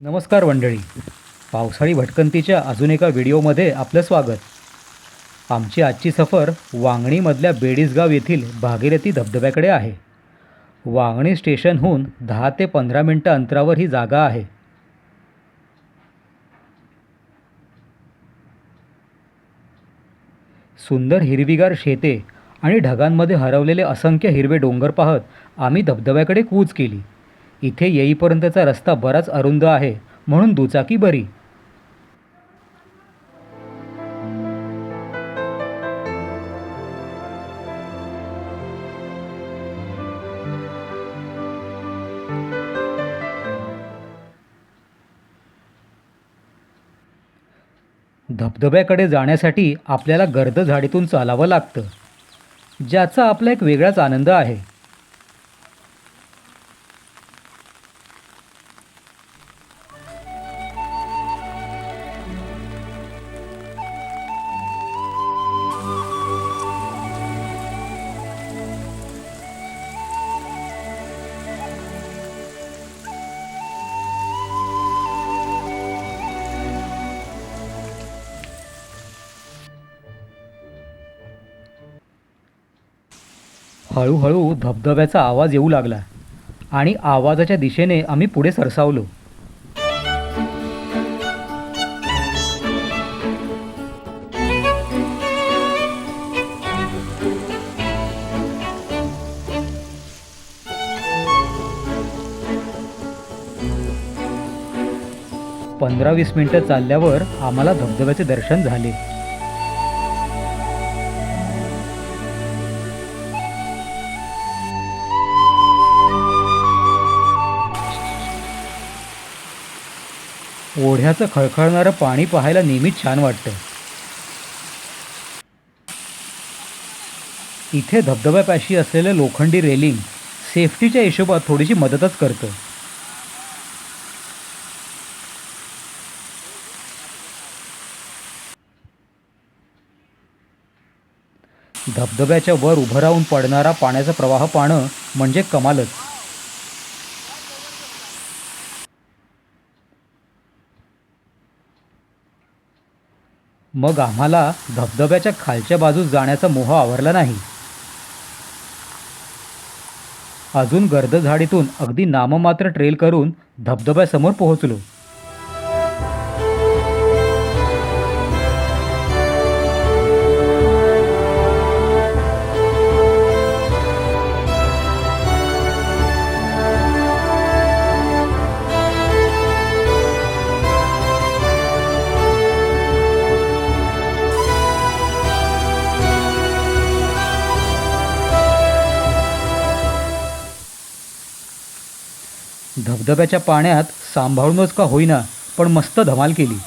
नमस्कार मंडळी. पावसाळी भटकंतीच्या अजून एका व्हिडिओमध्ये आपलं स्वागत. आमची आजची सफर वांगणीमधल्या बेडीसगाव येथील भागीरथी धबधब्याकडे आहे. वांगणी स्टेशनहून 10 ते 15 मिनिटं अंतरावर ही जागा आहे. सुंदर हिरवीगार शेते आणि ढगांमध्ये हरवलेले असंख्य हिरवे डोंगर पाहत आम्ही धबधब्याकडे कूच केली. इथे येईपर्यंतचा रस्ता बराच अरुंद आहे, म्हणून दुचाकी बरी. धबधब्याकडे जाण्यासाठी आपल्याला गर्द झाडीतून चालावं लागतं, ज्याचा आपला एक वेगळाच आनंद आहे. हळूहळू धबधब्याचा आवाज येऊ लागला आणि आवाजाच्या दिशेने आम्ही पुढे सरसावलो. पंधरा 20 मिनिटं चालल्यावर आम्हाला धबधब्याचे दर्शन झाले. ओढ्याचं खळखळणारं पाणी पाहायला नेहमीच छान वाटतं. इथे धबधब्यापाशी असलेलं लोखंडी रेलिंग सेफ्टीच्या हिशोबात थोडीशी मदतच करतं. धबधब्याच्या वर उभं राहून पडणारा पाण्याचा प्रवाह पाहणं म्हणजे कमालच. मग आम्हाला धबधब्याच्या खालच्या बाजूस जाण्याचा मोह आवरला नाही. अजून गर्द झाडीतून अगदी नाममात्र ट्रेल करून धबधब्यासमोर पोहोचलो. धबधब्याच्या पाण्यात सांभाळूनच का होईना पण मस्त धमाल केली.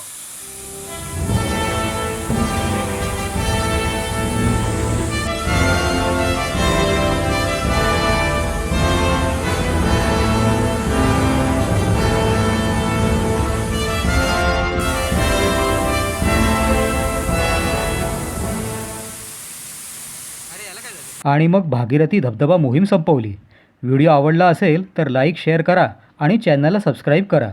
आणि मग भागीरथी धबधबा मोहीम संपवली. व्हिडिओ आवडला असेल तर लाईक शेअर करा आणि चॅनलला सबस्क्राईब करा.